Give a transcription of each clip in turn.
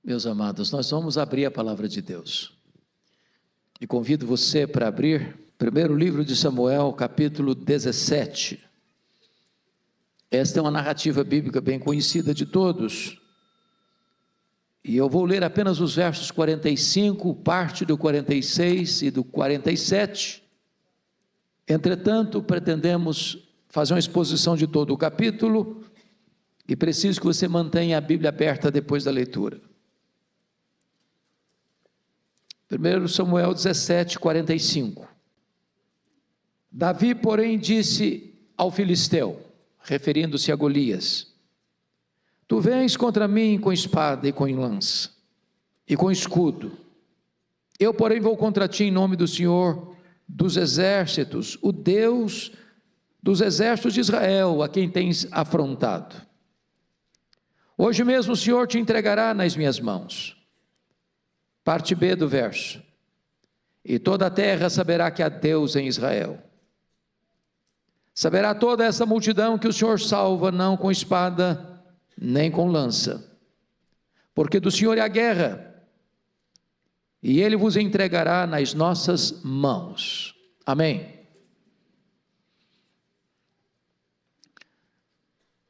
Meus amados, nós vamos abrir a palavra de Deus. E convido você para abrir primeiro livro de Samuel, capítulo 17. Esta é uma narrativa bíblica bem conhecida de todos. E eu vou ler apenas os versos 45, parte do 46 e do 47. Entretanto, pretendemos fazer uma exposição de todo o capítulo e preciso que você mantenha a Bíblia aberta depois da leitura. 1 Samuel 17, 45. Davi, porém, disse ao filisteu, referindo-se a Golias: Tu vens contra mim com espada e com lança, e com escudo. Eu, porém, vou contra ti em nome do Senhor dos exércitos, o Deus dos exércitos de Israel, a quem tens afrontado. Hoje mesmo o Senhor te entregará nas minhas mãos. Parte B do verso. E toda a terra saberá que há Deus em Israel. Saberá toda essa multidão que o Senhor salva, não com espada, nem com lança. Porque do Senhor é a guerra, e Ele vos entregará nas nossas mãos. Amém.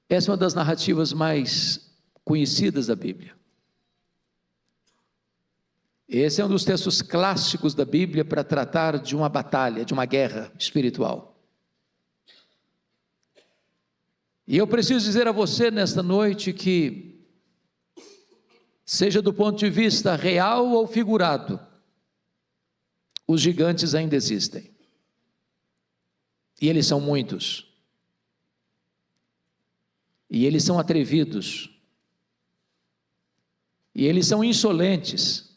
Essa é uma das narrativas mais conhecidas da Bíblia. Esse é um dos textos clássicos da Bíblia para tratar de uma batalha, de uma guerra espiritual. E eu preciso dizer a você nesta noite que, seja do ponto de vista real ou figurado, os gigantes ainda existem. E eles são muitos. E eles são atrevidos. E eles são insolentes.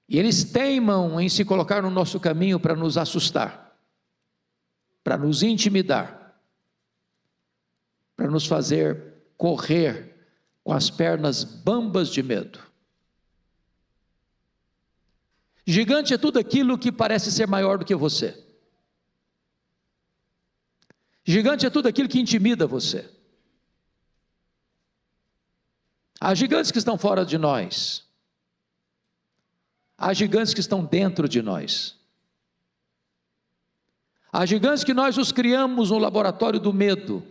E eles teimam em se colocar no nosso caminho para nos assustar, para nos intimidar, para nos fazer correr com as pernas bambas de medo. Gigante é tudo aquilo que parece ser maior do que você. Gigante é tudo aquilo que intimida você. Há gigantes que estão fora de nós. Há gigantes que estão dentro de nós. Há gigantes que nós os criamos no laboratório do medo.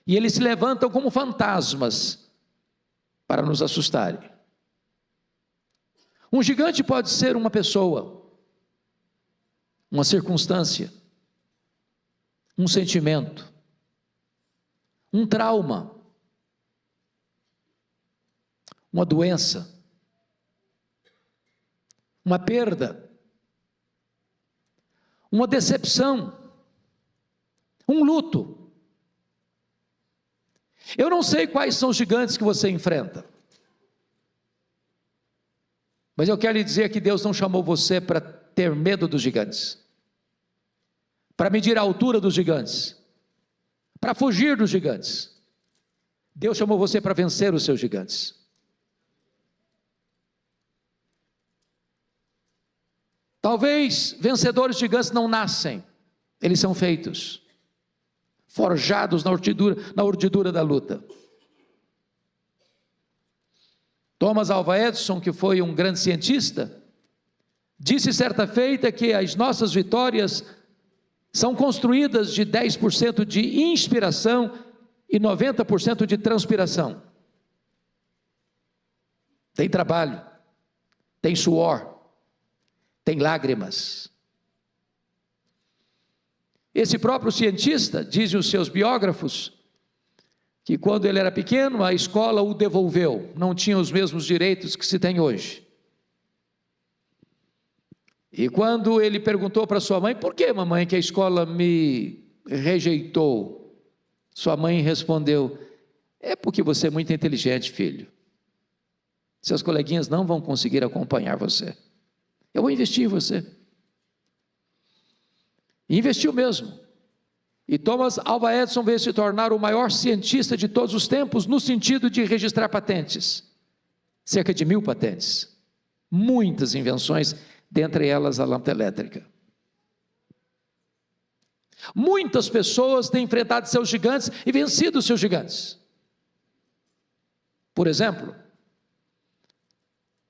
E eles se levantam como fantasmas para nos assustarem. Um gigante pode ser uma pessoa, uma circunstância, um sentimento, um trauma, uma doença, uma perda, uma decepção, um luto. Eu não sei quais são os gigantes que você enfrenta, mas eu quero lhe dizer que Deus não chamou você para ter medo dos gigantes, para medir a altura dos gigantes, para fugir dos gigantes. Deus chamou você para vencer os seus gigantes. Talvez vencedores gigantes não nascem, eles são feitos, forjados na urdidura da luta. Thomas Alva Edison, que foi um grande cientista, disse certa feita que as nossas vitórias são construídas de 10% de inspiração e 90% de transpiração. Tem trabalho, tem suor, tem lágrimas. Esse próprio cientista, dizem os seus biógrafos, que quando ele era pequeno, a escola o devolveu, não tinha os mesmos direitos que se tem hoje. E quando ele perguntou para sua mãe: por que, mamãe, que a escola me rejeitou? Sua mãe respondeu: é porque você é muito inteligente, filho. Seus coleguinhas não vão conseguir acompanhar você. Eu vou investir em você. E investiu mesmo. E Thomas Alva Edison veio se tornar o maior cientista de todos os tempos, no sentido de registrar patentes. Cerca de 1000 patentes. Muitas invenções, dentre elas a lâmpada elétrica. Muitas pessoas têm enfrentado seus gigantes e vencido os seus gigantes. Por exemplo,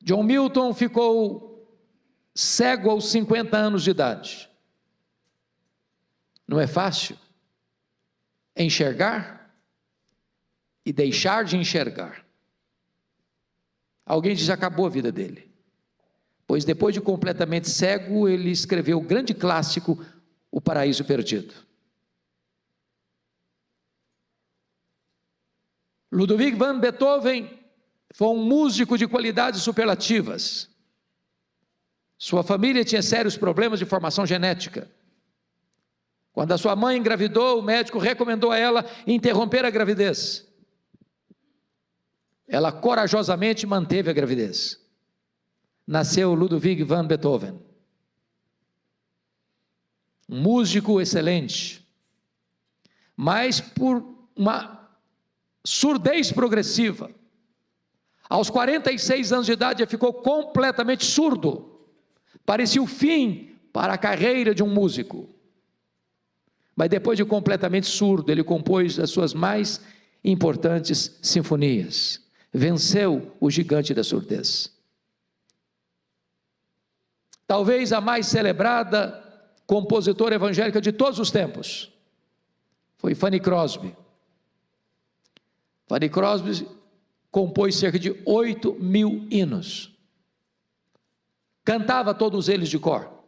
John Milton ficou cego aos 50 anos de idade. Não é fácil enxergar e deixar de enxergar. Alguém diz: acabou a vida dele. Pois depois de completamente cego, ele escreveu o grande clássico, O Paraíso Perdido. Ludwig van Beethoven foi um músico de qualidades superlativas. Sua família tinha sérios problemas de formação genética. Quando a sua mãe engravidou, o médico recomendou a ela interromper a gravidez. Ela corajosamente manteve a gravidez. Nasceu Ludwig van Beethoven, um músico excelente, mas por uma surdez progressiva, aos 46 anos de idade ele ficou completamente surdo. Parecia o fim para a carreira de um músico. Mas depois de completamente surdo, ele compôs as suas mais importantes sinfonias. Venceu o gigante da surdez. Talvez a mais celebrada compositora evangélica de todos os tempos foi Fanny Crosby. Fanny Crosby compôs cerca de 8.000 hinos. Cantava todos eles de cor.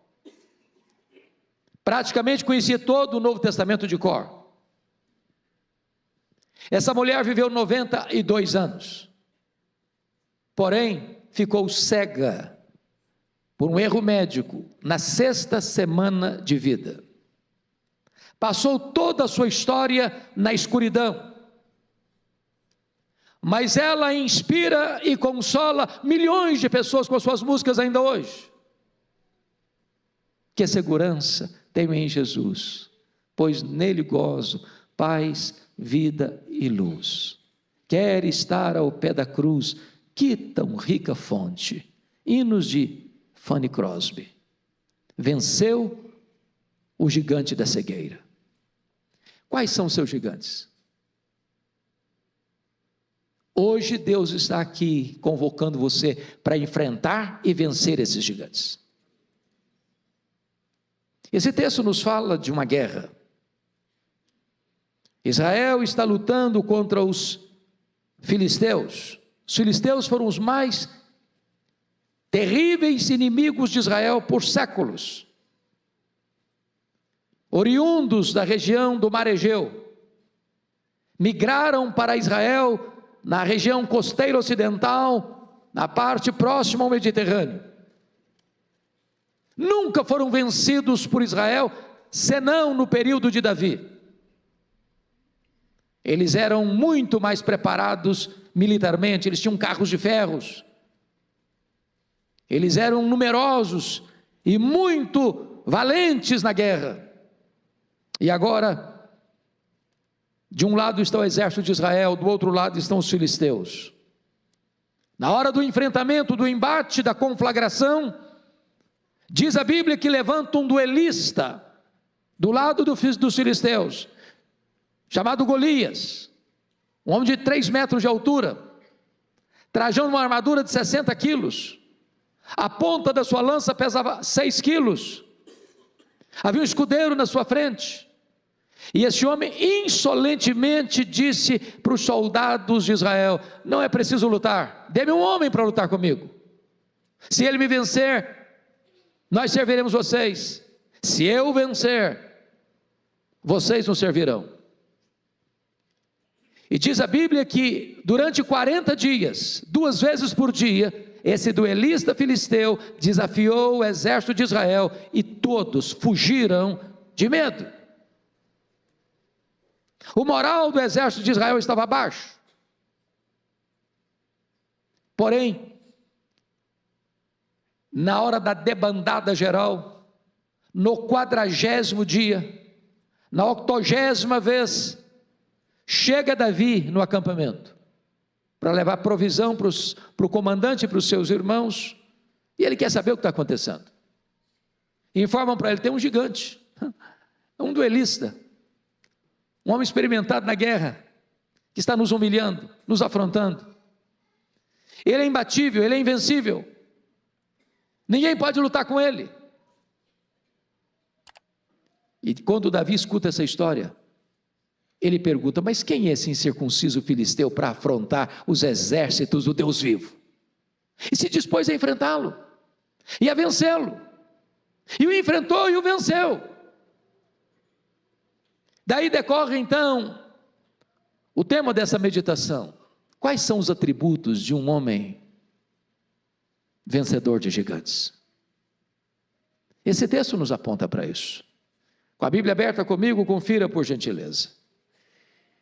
Praticamente conhecia todo o Novo Testamento de cor. Essa mulher viveu 92 anos. Porém, ficou cega por um erro médico na 6ª semana de vida. Passou toda a sua história na escuridão. Mas ela inspira e consola milhões de pessoas com as suas músicas ainda hoje. Que segurança tenho em Jesus, pois nele gozo paz, vida e luz. Quer estar ao pé da cruz, que tão rica fonte. Hinos de Fanny Crosby. Venceu o gigante da cegueira. Quais são os seus gigantes? Hoje Deus está aqui convocando você para enfrentar e vencer esses gigantes. Esse texto nos fala de uma guerra. Israel está lutando contra os filisteus. Os filisteus foram os mais terríveis inimigos de Israel por séculos. Oriundos da região do Mar Egeu, migraram para Israel na região costeira ocidental, na parte próxima ao Mediterrâneo. Nunca foram vencidos por Israel, senão no período de Davi. Eles eram muito mais preparados militarmente, eles tinham carros de ferros, eles eram numerosos e muito valentes na guerra. E agora, de um lado está o exército de Israel, do outro lado estão os filisteus. Na hora do enfrentamento, do embate, da conflagração, diz a Bíblia que levanta um duelista do lado dos filisteus, chamado Golias, um homem de 3 metros de altura, trajando uma armadura de 60 quilos, a ponta da sua lança pesava 6 quilos, havia um escudeiro na sua frente, e esse homem insolentemente disse para os soldados de Israel: não é preciso lutar, dê-me um homem para lutar comigo, se ele me vencer, nós serviremos vocês, se eu vencer, vocês nos servirão. E diz a Bíblia que durante 40 dias, 2 vezes por dia, esse duelista filisteu desafiou o exército de Israel e todos fugiram de medo. O moral do exército de Israel estava baixo. Porém, na hora da debandada geral, no 40º dia, na 80ª vez, chega Davi no acampamento, para levar provisão para o comandante e para os seus irmãos, e ele quer saber o que está acontecendo. Informam para ele: tem um gigante, um duelista, um homem experimentado na guerra, que está nos humilhando, nos afrontando. Ele é imbatível, ele é invencível. Ninguém pode lutar com ele. E quando Davi escuta essa história, ele pergunta: mas quem é esse incircunciso filisteu para afrontar os exércitos do Deus vivo? E se dispôs a enfrentá-lo, e a vencê-lo, e o enfrentou e o venceu. Daí decorre então o tema dessa meditação: quais são os atributos de um homem vencedor de gigantes? Esse texto nos aponta para isso. Com a Bíblia aberta comigo, confira por gentileza.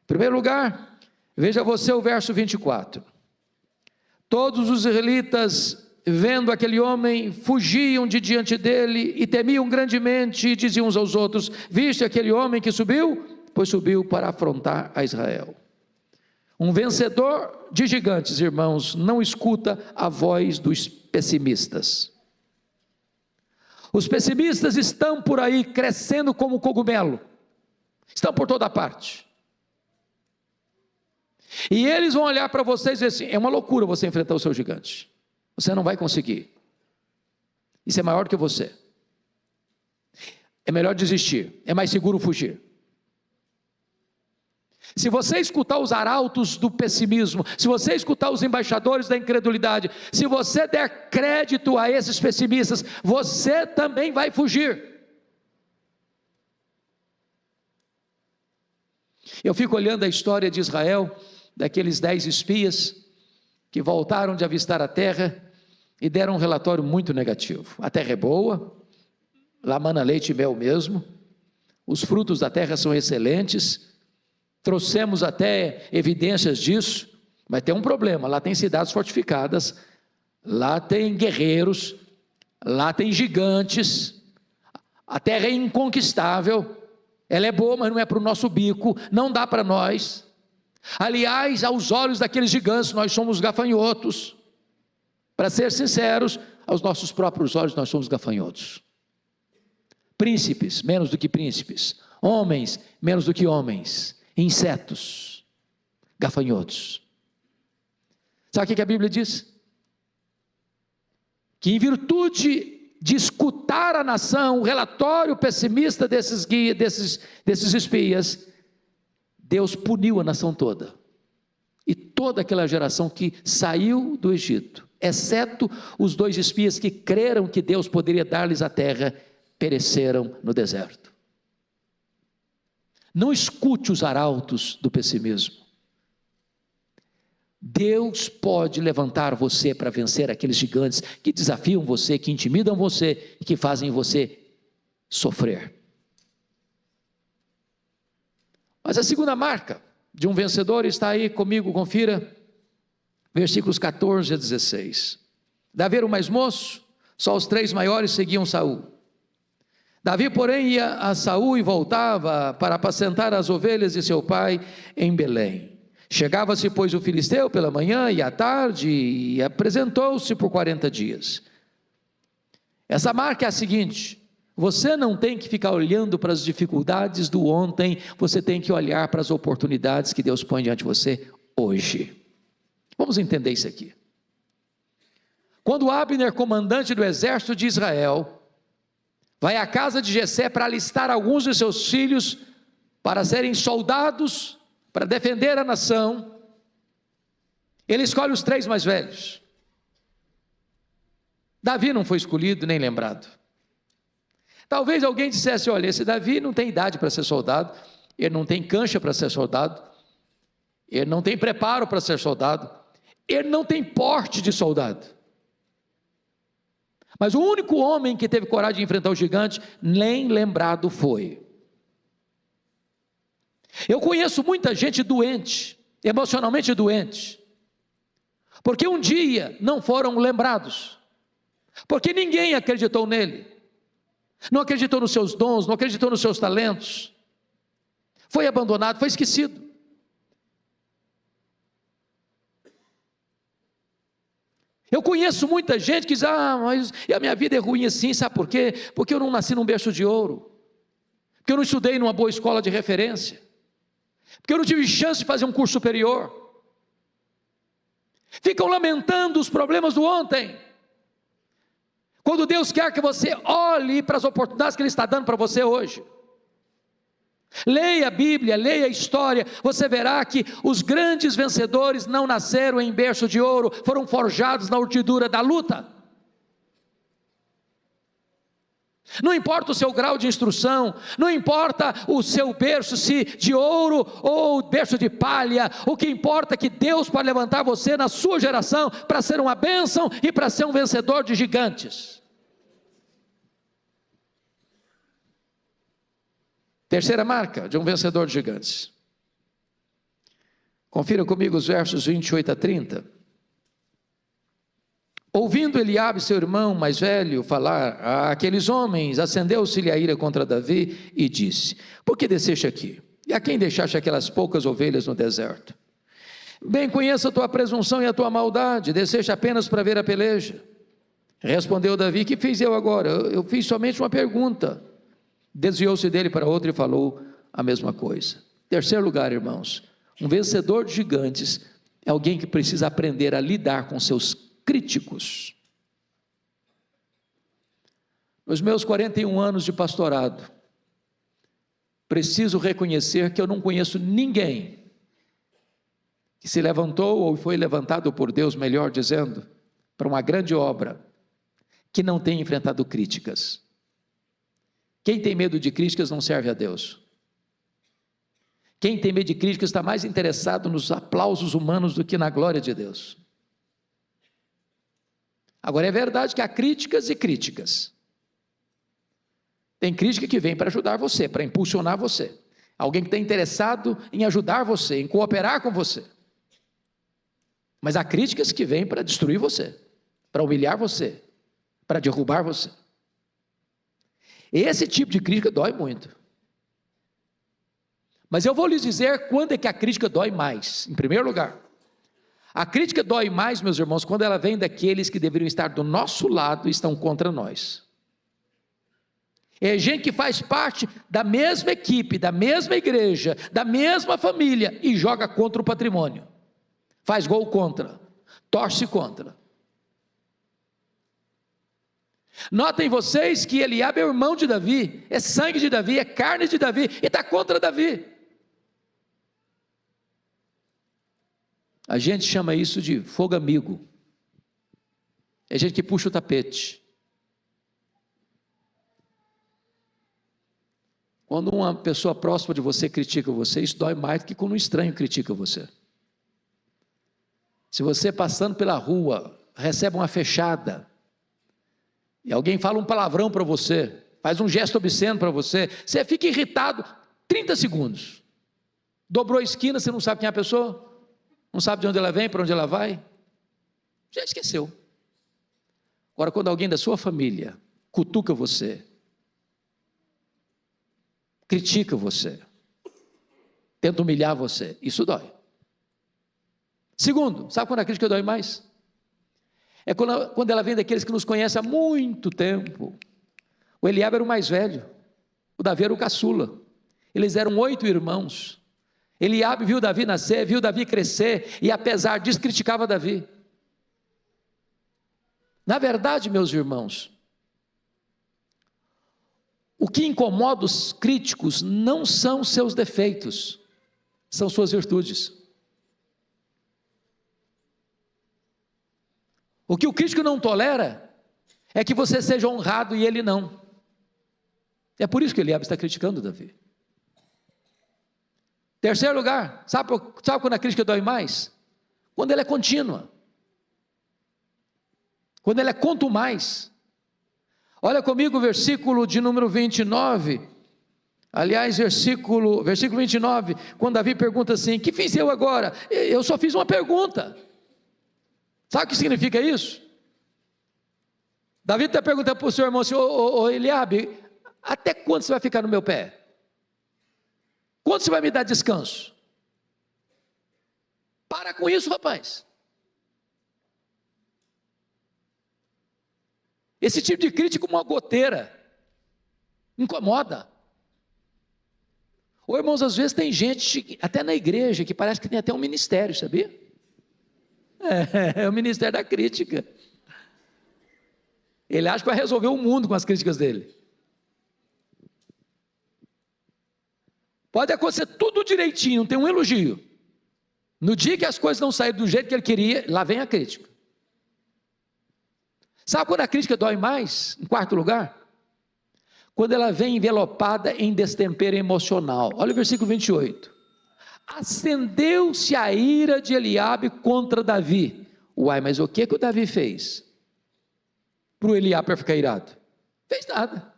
Em primeiro lugar, veja você o verso 24. Todos os israelitas, vendo aquele homem, fugiam de diante dele e temiam grandemente, e diziam uns aos outros: viste aquele homem que subiu? Pois subiu para afrontar a Israel. Um vencedor de gigantes, irmãos, não escuta a voz dos pessimistas. Os pessimistas estão por aí crescendo como cogumelo, estão por toda parte. E eles vão olhar para vocês e dizer assim: é uma loucura você enfrentar o seu gigante, você não vai conseguir, isso é maior do que você, é melhor desistir, é mais seguro fugir. Se você escutar os arautos do pessimismo, se você escutar os embaixadores da incredulidade, se você der crédito a esses pessimistas, você também vai fugir. Eu fico olhando a história de Israel, daqueles 10 espias que voltaram de avistar a terra e deram um relatório muito negativo. A terra é boa, lá mana leite e mel mesmo, os frutos da terra são excelentes, trouxemos até evidências disso, mas tem um problema: lá tem cidades fortificadas, lá tem guerreiros, lá tem gigantes, a terra é inconquistável, ela é boa, mas não é para o nosso bico, não dá para nós. Aliás, aos olhos daqueles gigantes, nós somos gafanhotos. Para ser sinceros, aos nossos próprios olhos, nós somos gafanhotos. Príncipes, menos do que príncipes. Homens, menos do que homens. Insetos, gafanhotos. Sabe o que a Bíblia diz? Que em virtude de escutar a nação, o relatório pessimista desses guias, desses espias, Deus puniu a nação toda, e toda aquela geração que saiu do Egito, exceto os 2 espias que creram que Deus poderia dar-lhes a terra, pereceram no deserto. Não escute os arautos do pessimismo. Deus pode levantar você para vencer aqueles gigantes que desafiam você, que intimidam você e que fazem você sofrer. Mas a segunda marca de um vencedor está aí comigo, confira, versículos 14 a 16. Davi era o mais moço, só os 3 maiores seguiam Saul. Davi, porém, ia a Saul e voltava para apacentar as ovelhas de seu pai em Belém. Chegava-se, pois, o filisteu pela manhã e à tarde, e apresentou-se por 40 dias. Essa marca é a seguinte: você não tem que ficar olhando para as dificuldades do ontem, você tem que olhar para as oportunidades que Deus põe diante de você hoje. Vamos entender isso aqui. Quando Abner, comandante do exército de Israel, vai à casa de Jessé para alistar alguns de seus filhos para serem soldados, para defender a nação, ele escolhe os 3 mais velhos. Davi não foi escolhido nem lembrado. Talvez alguém dissesse: olha, esse Davi não tem idade para ser soldado, ele não tem cancha para ser soldado, ele não tem preparo para ser soldado, ele não tem porte de soldado. Mas o único homem que teve coragem de enfrentar o gigante, nem lembrado foi. Eu conheço muita gente doente, emocionalmente doente, porque um dia não foram lembrados, porque ninguém acreditou nele, não acreditou nos seus dons, não acreditou nos seus talentos, foi abandonado, foi esquecido. Eu conheço muita gente que diz: mas a minha vida é ruim assim, sabe por quê? Porque eu não nasci num berço de ouro, porque eu não estudei numa boa escola de referência, porque eu não tive chance de fazer um curso superior. ficam lamentando os problemas do ontem, quando Deus quer que você olhe para as oportunidades que Ele está dando para você hoje. Leia a Bíblia, leia a história, você verá que os grandes vencedores não nasceram em berço de ouro, foram forjados na urdidura da luta. Não importa o seu grau de instrução, não importa o seu berço, se de ouro ou berço de palha, o que importa é que Deus pode levantar você na sua geração para ser uma bênção e para ser um vencedor de gigantes. Terceira marca de um vencedor de gigantes. Confira comigo os versos 28 a 30. Ouvindo Eliabe, seu irmão mais velho, falar àqueles homens, acendeu-se-lhe a ira contra Davi e disse: por que desceste aqui? E a quem deixaste aquelas poucas ovelhas no deserto? Bem conheço a tua presunção e a tua maldade, desceste apenas para ver a peleja. Respondeu Davi: que fiz eu agora? Eu fiz somente uma pergunta. Desviou-se dele para outro e falou a mesma coisa. Terceiro lugar, irmãos, um vencedor de gigantes é alguém que precisa aprender a lidar com seus críticos. Nos meus 41 anos de pastorado, preciso reconhecer que eu não conheço ninguém que se levantou ou foi levantado por Deus, melhor dizendo, para uma grande obra, que não tenha enfrentado críticas. Quem tem medo de críticas não serve a Deus. Quem tem medo de críticas está mais interessado nos aplausos humanos do que na glória de Deus. Agora é verdade que há críticas e críticas. Tem crítica que vem para ajudar você, para impulsionar você. Alguém que está interessado em ajudar você, em cooperar com você. Mas há críticas que vêm para destruir você, para humilhar você, para derrubar você. Esse tipo de crítica dói muito. Mas eu vou lhes dizer quando é que a crítica dói mais. Em primeiro lugar, a crítica dói mais, meus irmãos, quando ela vem daqueles que deveriam estar do nosso lado e estão contra nós. É gente que faz parte da mesma equipe, da mesma igreja, da mesma família e joga contra o patrimônio. Faz gol contra, torce contra. Notem vocês que Eliabe é irmão de Davi, é sangue de Davi, é carne de Davi e está contra Davi. A gente chama isso de fogo amigo. É gente que puxa o tapete. Quando uma pessoa próxima de você critica você, isso dói mais do que quando um estranho critica você. Se você passando pela rua, recebe uma fechada, e alguém fala um palavrão para você, faz um gesto obsceno para você, você fica irritado 30 segundos. Dobrou a esquina, você não sabe quem é a pessoa? Não sabe de onde ela vem, para onde ela vai? Já esqueceu. Agora, quando alguém da sua família cutuca você, critica você, tenta humilhar você, isso dói. Segundo, sabe quando a crítica dói mais? É quando ela vem daqueles que nos conhecem há muito tempo. O Eliabe era o mais velho, o Davi era o caçula, eles eram 8 irmãos. Eliabe viu Davi nascer, viu Davi crescer, e apesar disso criticava Davi. Na verdade, meus irmãos, o que incomoda os críticos não são seus defeitos, são suas virtudes. O que o crítico não tolera é que você seja honrado e ele não. É por isso que Eliabe está criticando Davi. Terceiro lugar, sabe quando a crítica dói mais? Quando ela é contínua. Quando ela é contumaz. Olha comigo o versículo de número 29. Aliás, versículo 29, quando Davi pergunta assim: que fiz eu agora? Eu só fiz uma pergunta. Sabe o que significa isso? Davi está perguntando para o seu irmão assim: ô Eliabe, até quando você vai ficar no meu pé? Quando você vai me dar descanso? Para com isso, rapaz. Esse tipo de crítica, como uma goteira, incomoda. Ou, irmãos, às vezes tem gente, até na igreja, que parece que tem até um ministério, sabia? É o ministério da crítica. Ele acha que vai resolver o mundo com as críticas dele. Pode acontecer tudo direitinho, não tem um elogio. No dia que as coisas não saírem do jeito que ele queria, lá vem a crítica. Sabe quando a crítica dói mais? Em quarto lugar, quando ela vem envelopada em destempero emocional. Olha o versículo 28. Acendeu-se a ira de Eliabe contra Davi. Uai, mas o que o Davi fez para o Eliabe ficar irado? Fez nada.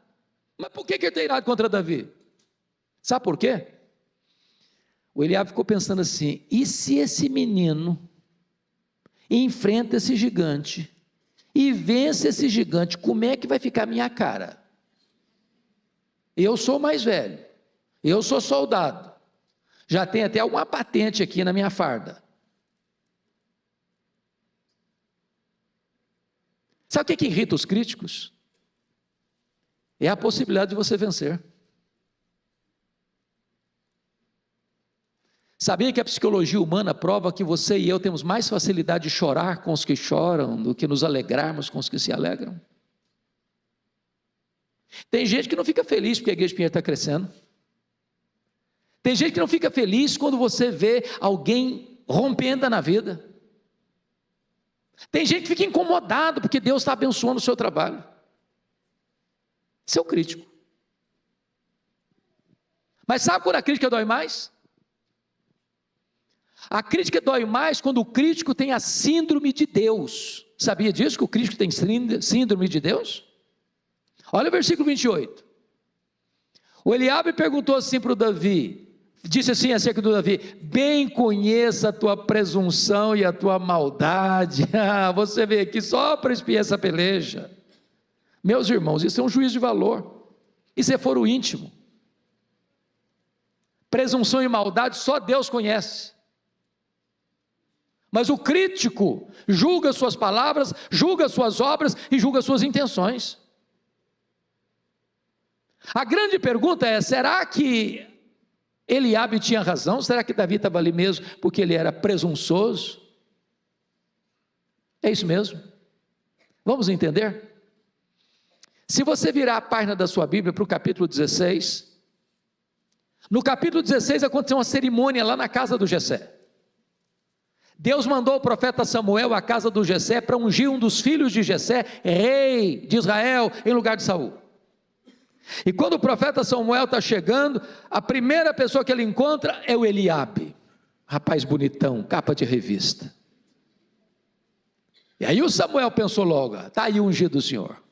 Mas por que ele está irado contra Davi? Sabe por quê? O Eliabe ficou pensando assim: e se esse menino enfrenta esse gigante e vence esse gigante, como é que vai ficar a minha cara? Eu sou mais velho, eu sou soldado, já tem até alguma patente aqui na minha farda. Sabe o que irrita os críticos? É a possibilidade de você vencer. Sabia que a psicologia humana prova que você e eu temos mais facilidade de chorar com os que choram do que nos alegrarmos com os que se alegram? Tem gente que não fica feliz porque a igreja Pinheiro está crescendo. Tem gente que não fica feliz quando você vê alguém rompendo na vida. Tem gente que fica incomodado porque Deus está abençoando o seu trabalho. Isso é o crítico. Mas sabe quando a crítica dói mais? A crítica dói mais quando o crítico tem a síndrome de Deus. Sabia disso, que o crítico tem síndrome de Deus? Olha o versículo 28. O Eliabe perguntou assim para o Davi, disse assim acerca do Davi: bem conheça a tua presunção e a tua maldade. Você veio aqui só para espiar essa peleja. Meus irmãos, isso é um juízo de valor. Isso é foro íntimo. Presunção e maldade só Deus conhece. Mas o crítico julga suas palavras, julga suas obras e julga suas intenções. A grande pergunta é: será que Eliabe tinha razão? Será que Davi estava ali mesmo porque ele era presunçoso? É isso mesmo? Vamos entender? Se você virar a página da sua Bíblia para o capítulo 16, no capítulo 16 aconteceu uma cerimônia lá na casa do Jessé. Deus mandou o profeta Samuel à casa do Jessé para ungir um dos filhos de Jessé, rei de Israel, em lugar de Saul. E quando o profeta Samuel está chegando, a primeira pessoa que ele encontra é o Eliabe, rapaz bonitão, capa de revista. E aí o Samuel pensou logo: está aí o ungido do Senhor.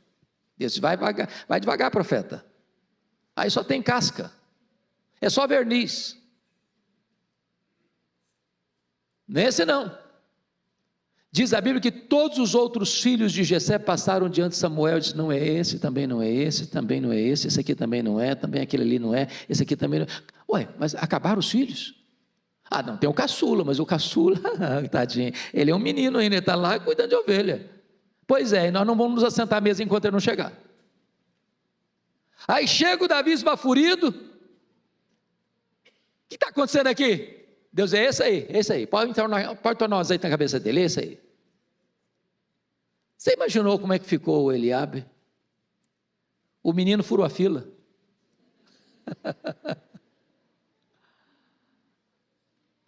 Disse: vai devagar, profeta. Aí só tem casca, é só verniz. Nesse não. Diz a Bíblia que todos os outros filhos de Jessé passaram diante de Samuel e disse: não é esse, também não é esse, também não é esse aqui também não é, também aquele ali não é, esse aqui também não é. Ué, mas acabaram os filhos? Ah, não, tem o caçula, mas o caçula, tadinho, ele é um menino ainda, ele está lá cuidando de ovelha. Pois é, e nós não vamos nos assentar à mesa enquanto ele não chegar. Aí chega o Davi esbaforido: o que está acontecendo aqui? Deus: é esse aí, pode tornar um azeite na cabeça dele, esse aí. Você imaginou como é que ficou o Eliabe? O menino furou a fila.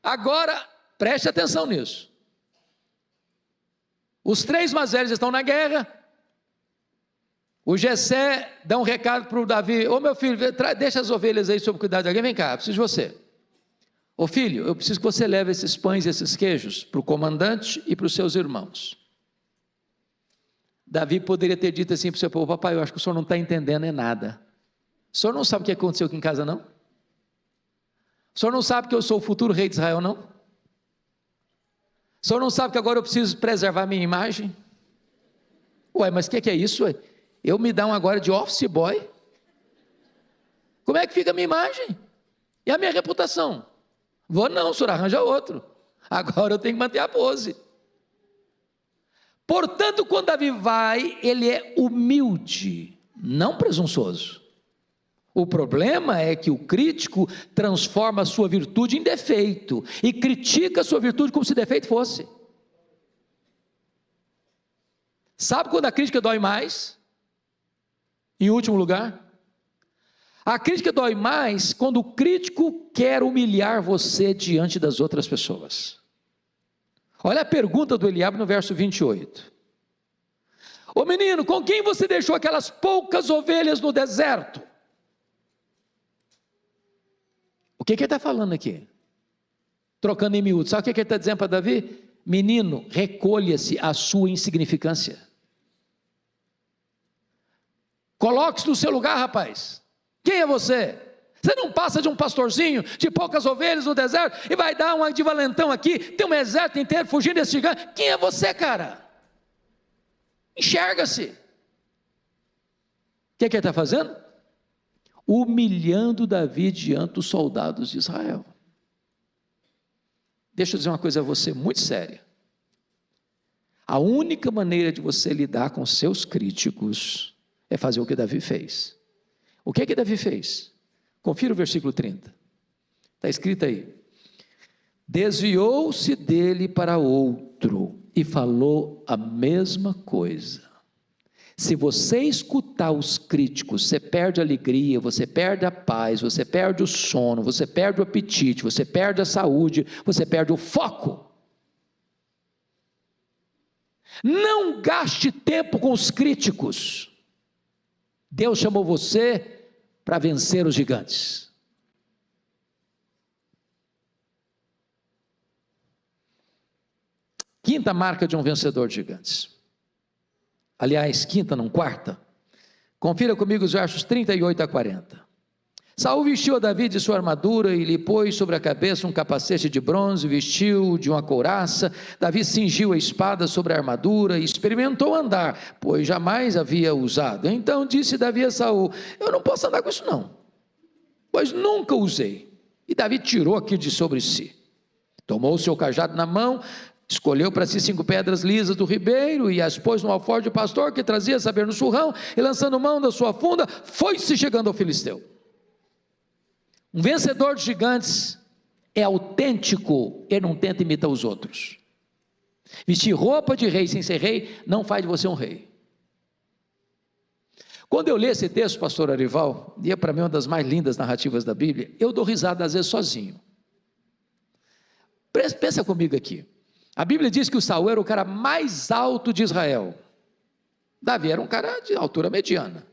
Agora, preste atenção nisso. Os 3 mais velhos estão na guerra. O Jessé dá um recado para o Davi: ô meu filho, deixa as ovelhas aí sob cuidado de alguém, vem cá, preciso de você. Ô filho, eu preciso que você leve esses pães e esses queijos para o comandante e para os seus irmãos. Davi poderia ter dito assim para o seu povo: papai, eu acho que o senhor não está entendendo é nada. O senhor não sabe o que aconteceu aqui em casa, não? O senhor não sabe que eu sou o futuro rei de Israel, não? O senhor não sabe que agora eu preciso preservar minha imagem? Ué, mas o que é isso? Ué? Eu me dão agora de office boy? Como é que fica a minha imagem? E a minha reputação? Vou não, o senhor arranja outro. Agora eu tenho que manter a pose. Portanto, quando Davi vai, ele é humilde, não presunçoso. O problema é que o crítico transforma a sua virtude em defeito e critica a sua virtude como se defeito fosse. Sabe quando a crítica dói mais? Em último lugar, a crítica dói mais quando o crítico quer humilhar você diante das outras pessoas. Olha a pergunta do Eliabe no verso 28. Ô menino, com quem você deixou aquelas poucas ovelhas no deserto? O que ele está falando aqui? Trocando em miúdos, sabe o que ele está dizendo para Davi? Menino, recolha-se a sua insignificância. Coloque-se no seu lugar, rapaz. Quem é você? Você não passa de um pastorzinho de poucas ovelhas no deserto e vai dar uma de valentão aqui, tem um exército inteiro fugindo desse gigante. Quem é você, cara? Enxerga-se. O que ele está fazendo? Humilhando Davi diante dos soldados de Israel. Deixa eu dizer uma coisa a você muito séria. A única maneira de você lidar com seus críticos é fazer o que Davi fez. O que Davi fez? Confira o versículo 30. Está escrito aí. Desviou-se dele para outro e falou a mesma coisa. Se você escutar os críticos, você perde a alegria, você perde a paz, você perde o sono, você perde o apetite, você perde a saúde, você perde o foco. Não gaste tempo com os críticos. Deus chamou você para vencer os gigantes. Quinta marca de um vencedor de gigantes. Aliás, quinta, não quarta. Confira comigo os versos 38 a 40. Saul vestiu a Davi de sua armadura e lhe pôs sobre a cabeça um capacete de bronze, vestiu de uma couraça. Davi cingiu a espada sobre a armadura e experimentou andar, pois jamais havia usado. Então disse Davi a Saul: eu não posso andar com isso não, pois nunca usei. E Davi tirou aquilo de sobre si. Tomou o seu cajado na mão, escolheu para si 5 pedras lisas do ribeiro e as pôs no alforje do pastor que trazia saber no surrão, e lançando mão da sua funda, foi-se chegando ao filisteu. Um vencedor de gigantes é autêntico, ele não tenta imitar os outros. Vestir roupa de rei sem ser rei não faz de você um rei. Quando eu li esse texto, pastor Arival, e é para mim uma das mais lindas narrativas da Bíblia, eu dou risada às vezes sozinho. Pensa comigo aqui. A Bíblia diz que o Saul era o cara mais alto de Israel. Davi era um cara de altura mediana.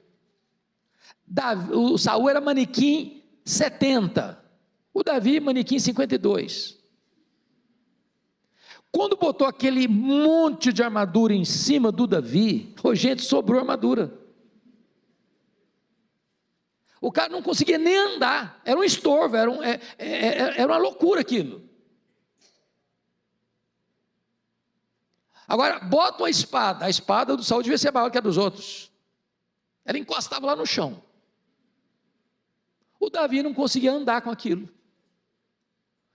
O Saul era manequim 70, o Davi manequim 52. Quando botou aquele monte de armadura em cima do Davi, gente, sobrou armadura. O cara não conseguia nem andar, era um estorvo, era uma loucura aquilo. Agora, bota a espada do Saul devia ser maior que a dos outros, ela encostava lá no chão. O Davi não conseguia andar com aquilo.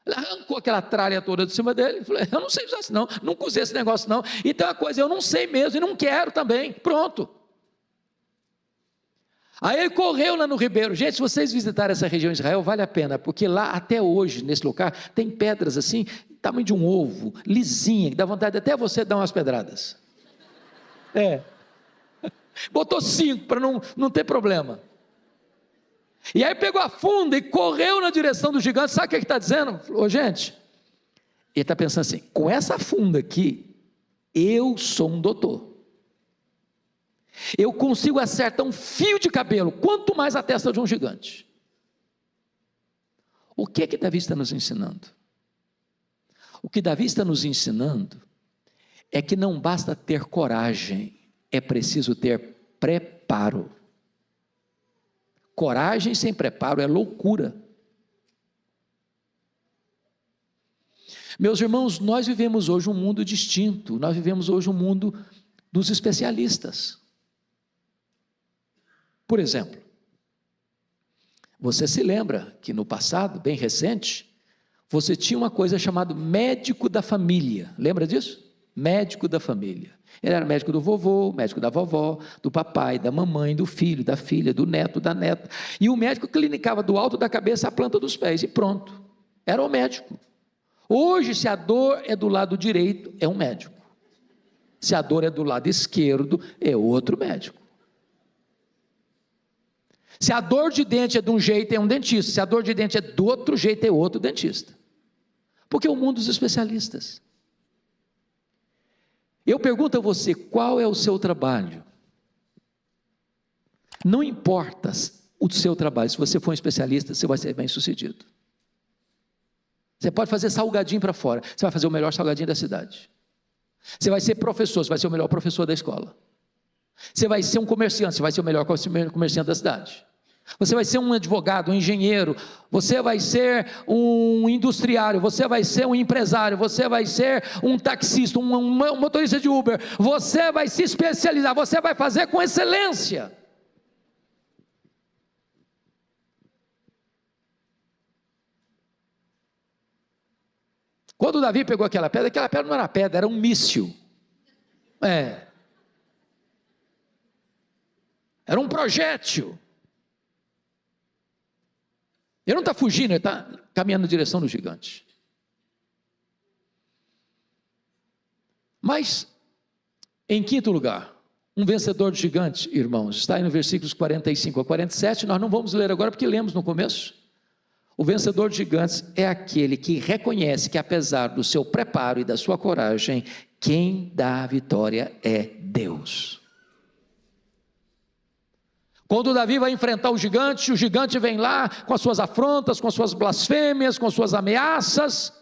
Ele arrancou aquela tralha toda de cima dele, falou: eu não sei usar isso não, nunca usei esse negócio não, e tem uma coisa, eu não sei mesmo, e não quero também, pronto. Aí ele correu lá no ribeiro. Gente, se vocês visitarem essa região de Israel, vale a pena, porque lá até hoje, nesse lugar, tem pedras assim, tamanho de um ovo, lisinha, que dá vontade até você dar umas pedradas. Botou 5 para não ter problema. E aí pegou a funda e correu na direção do gigante. Sabe o que ele está dizendo? Falou: gente, ele está pensando assim, com essa funda aqui, eu sou um doutor. Eu consigo acertar um fio de cabelo, quanto mais a testa de um gigante. O que Davi está nos ensinando? O que Davi está nos ensinando é que não basta ter coragem, é preciso ter preparo. Coragem sem preparo é loucura. Meus irmãos, nós vivemos hoje um mundo distinto, nós vivemos hoje um mundo dos especialistas. Por exemplo, você se lembra que no passado, bem recente, você tinha uma coisa chamada médico da família, lembra disso? Médico da família. Ele era médico do vovô, médico da vovó, do papai, da mamãe, do filho, da filha, do neto, da neta. E o médico clinicava do alto da cabeça à planta dos pés, e pronto. Era o médico. Hoje, se a dor é do lado direito, é um médico. Se a dor é do lado esquerdo, é outro médico. Se a dor de dente é de um jeito, é um dentista. Se a dor de dente é do outro jeito, é outro dentista. Porque é o mundo dos especialistas. Eu pergunto a você, qual é o seu trabalho? Não importa o seu trabalho, se você for um especialista, você vai ser bem sucedido. Você pode fazer salgadinho para fora, você vai fazer o melhor salgadinho da cidade. Você vai ser professor, você vai ser o melhor professor da escola. Você vai ser um comerciante, você vai ser o melhor comerciante da cidade. Você vai ser um advogado, um engenheiro, você vai ser um industriário, você vai ser um empresário, você vai ser um taxista, um motorista de Uber, você vai se especializar, você vai fazer com excelência. Quando Davi pegou aquela pedra não era pedra, era um míssil. Era um projétil. Ele não está fugindo, ele está caminhando na direção do gigante. Mas, em quinto lugar, um vencedor de gigante, irmãos, está aí no versículos 45 a 47, nós não vamos ler agora porque lemos no começo. O vencedor de gigantes é aquele que reconhece que, apesar do seu preparo e da sua coragem, quem dá a vitória é Deus. Quando Davi vai enfrentar o gigante vem lá com as suas afrontas, com as suas blasfêmias, com as suas ameaças,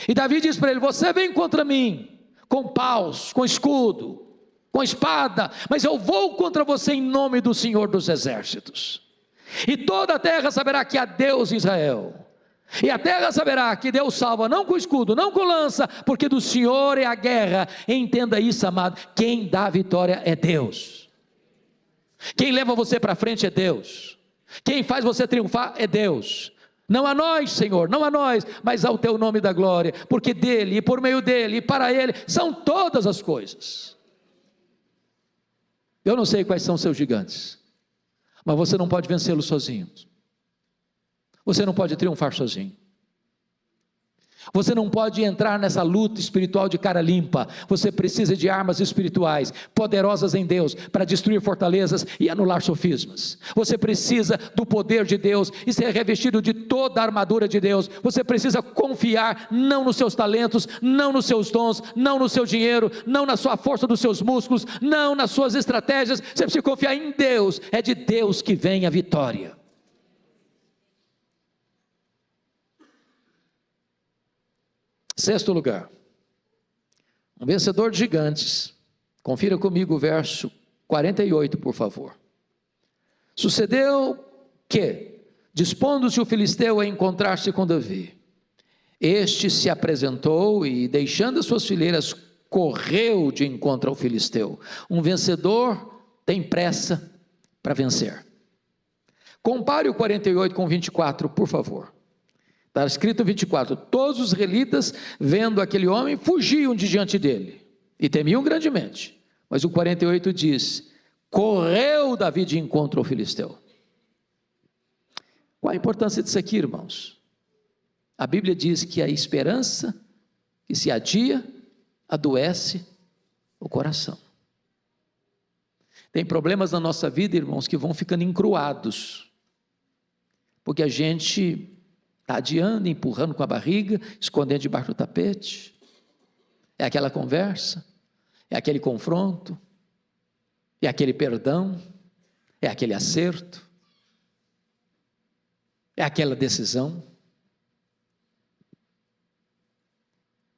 e Davi diz para ele: você vem contra mim, com paus, com escudo, com espada, mas eu vou contra você em nome do Senhor dos Exércitos, e toda a terra saberá que há Deus em Israel, e a terra saberá que Deus salva, não com escudo, não com lança, porque do Senhor é a guerra. Entenda isso, amado, quem dá a vitória é Deus. Quem leva você para frente é Deus. Quem faz você triunfar é Deus. Não a nós, Senhor, não a nós, mas ao teu nome da glória, porque dele, e por meio dele, e para ele, são todas as coisas. Eu não sei quais são seus gigantes, mas você não pode vencê-los sozinho. Você não pode triunfar sozinho. Você não pode entrar nessa luta espiritual de cara limpa. Você precisa de armas espirituais, poderosas em Deus, para destruir fortalezas e anular sofismas. Você precisa do poder de Deus e ser revestido de toda a armadura de Deus. Você precisa confiar não nos seus talentos, não nos seus dons, não no seu dinheiro, não na sua força dos seus músculos, não nas suas estratégias. Você precisa confiar em Deus. É de Deus que vem a vitória. Sexto lugar, um vencedor de gigantes. Confira comigo o verso 48, por favor. Sucedeu que, dispondo-se o filisteu a encontrar-se com Davi, este se apresentou e, deixando as suas fileiras, correu de encontro ao filisteu. Um vencedor tem pressa para vencer. Compare o 48 com 24, por favor. Está escrito 24, todos os israelitas, vendo aquele homem, fugiam de diante dele, e temiam grandemente. Mas o 48 diz, correu Davi de encontro ao filisteu. Qual a importância disso aqui, irmãos? A Bíblia diz que a esperança que se adia, adoece o coração. Tem problemas na nossa vida, irmãos, que vão ficando encruados, porque a gente está adiando, empurrando com a barriga, escondendo debaixo do tapete. É aquela conversa, é aquele confronto, é aquele perdão, é aquele acerto, é aquela decisão.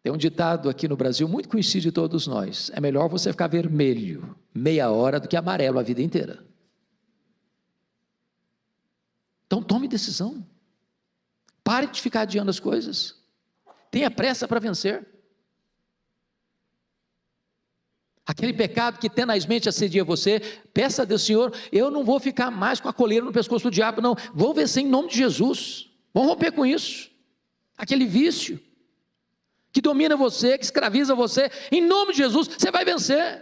Tem um ditado aqui no Brasil, muito conhecido de todos nós: é melhor você ficar vermelho meia hora do que amarelo a vida inteira. Então tome decisão. Pare de ficar adiando as coisas. Tenha pressa para vencer. Aquele pecado que tenazmente assedia você, peça a Deus: Senhor, eu não vou ficar mais com a coleira no pescoço do diabo, não. Vou vencer em nome de Jesus. Vamos romper com isso. Aquele vício que domina você, que escraviza você, em nome de Jesus, você vai vencer.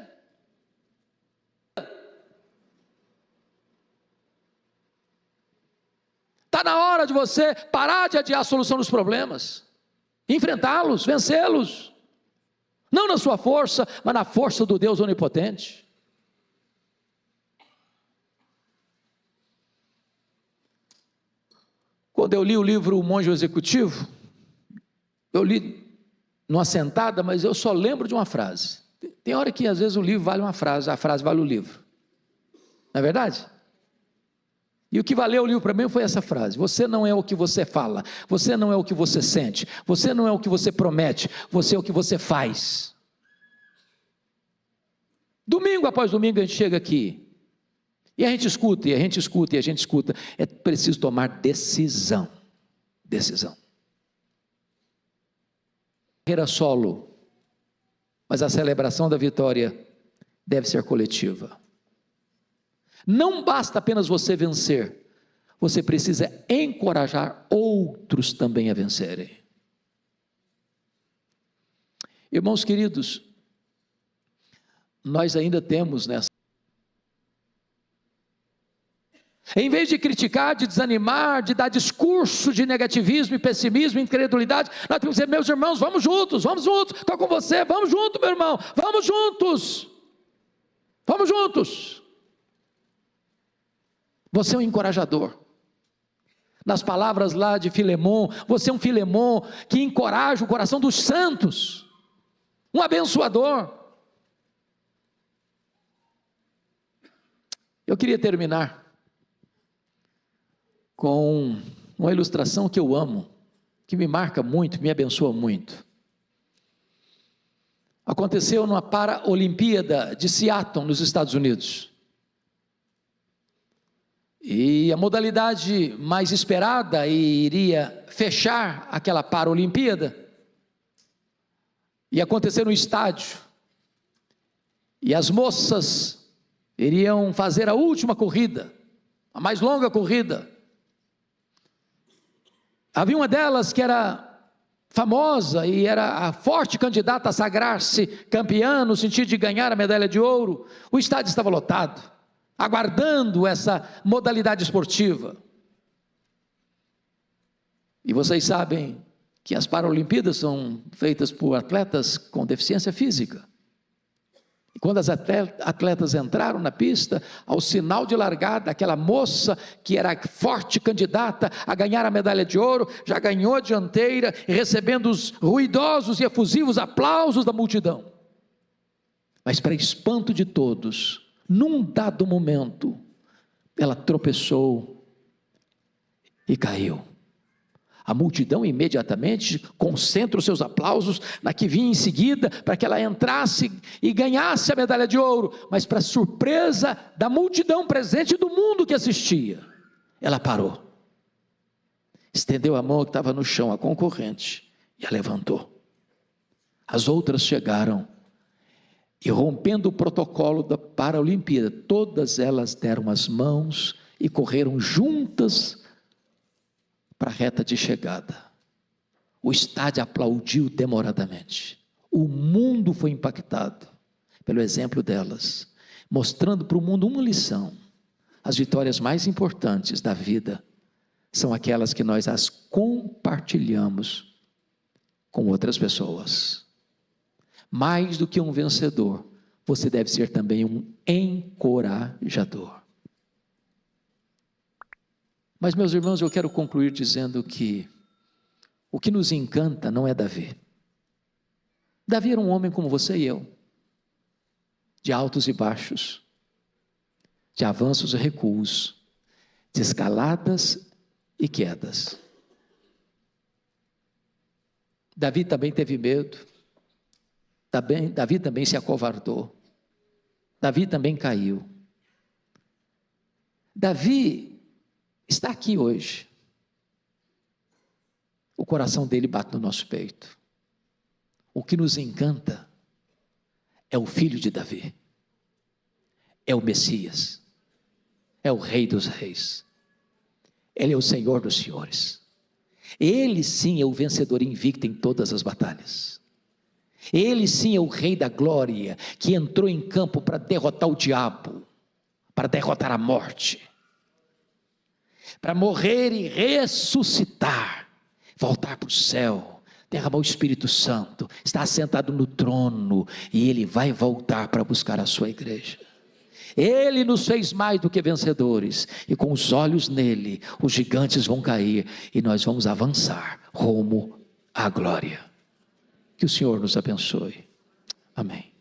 Está na hora de você parar de adiar a solução dos problemas, enfrentá-los, vencê-los. não na sua força, mas na força do Deus onipotente. Quando eu li o livro O Monge Executivo, eu li numa sentada, mas eu só lembro de uma frase. Tem hora que às vezes o livro vale uma frase, a frase vale o livro. Não é verdade? E o que valeu o livro para mim foi essa frase: você não é o que você fala, você não é o que você sente, você não é o que você promete, você é o que você faz. Domingo após domingo a gente chega aqui, e a gente escuta, e a gente escuta, e a gente escuta. É preciso tomar decisão. Decisão. Carreira solo, mas a celebração da vitória deve ser coletiva. Não basta apenas você vencer, você precisa encorajar outros também a vencerem. Irmãos queridos, nós ainda temos nessa. Em vez de criticar, de desanimar, de dar discurso de negativismo e pessimismo, incredulidade, nós temos que dizer: meus irmãos, vamos juntos, estou com você, vamos juntos, meu irmão, vamos juntos. Você é um encorajador. Nas palavras lá de Filemon, você é um Filemon que encoraja o coração dos santos, um abençoador. Eu queria terminar com uma ilustração que eu amo, que me marca muito, me abençoa muito. Aconteceu numa Paralimpíada de Seattle, nos Estados Unidos. E a modalidade mais esperada e iria fechar aquela Paralimpíada ia acontecer no estádio. E as moças iriam fazer a última corrida, a mais longa corrida. Havia uma delas que era famosa e era a forte candidata a sagrar-se campeã, no sentido de ganhar a medalha de ouro. O estádio estava lotado, aguardando essa modalidade esportiva. E vocês sabem que as Paralimpíadas são feitas por atletas com deficiência física. E quando as atletas entraram na pista, ao sinal de largada, aquela moça que era forte candidata a ganhar a medalha de ouro, já ganhou a dianteira, recebendo os ruidosos e efusivos aplausos da multidão. Mas para espanto de todos, num dado momento, ela tropeçou e caiu. A multidão imediatamente concentra os seus aplausos na que vinha em seguida, para que ela entrasse e ganhasse a medalha de ouro. Mas para surpresa da multidão presente e do mundo que assistia, ela parou, estendeu a mão que estava no chão, a concorrente, e a levantou. As outras chegaram e, rompendo o protocolo da Paralimpíada, todas elas deram as mãos e correram juntas para a reta de chegada. O estádio aplaudiu demoradamente. O mundo foi impactado pelo exemplo delas, mostrando para o mundo uma lição: as vitórias mais importantes da vida são aquelas que nós as compartilhamos com outras pessoas. Mais do que um vencedor, você deve ser também um encorajador. Mas, meus irmãos, eu quero concluir dizendo que o que nos encanta não é Davi. Davi era um homem como você e eu, de altos e baixos, de avanços e recuos, de escaladas e quedas. Davi também teve medo, Davi também se acovardou, Davi também caiu. Davi está aqui hoje. O coração dele bate no nosso peito. O que nos encanta é o filho de Davi, é o Messias, é o Rei dos Reis, ele é o Senhor dos Senhores. Ele sim é o vencedor invicto em todas as batalhas. Ele sim é o Rei da glória, que entrou em campo para derrotar o diabo, para derrotar a morte, para morrer e ressuscitar, voltar para o céu, derramou o Espírito Santo, está assentado no trono, e Ele vai voltar para buscar a sua igreja. Ele nos fez mais do que vencedores, e com os olhos nele, os gigantes vão cair, e nós vamos avançar rumo à glória. Que o Senhor nos abençoe. Amém.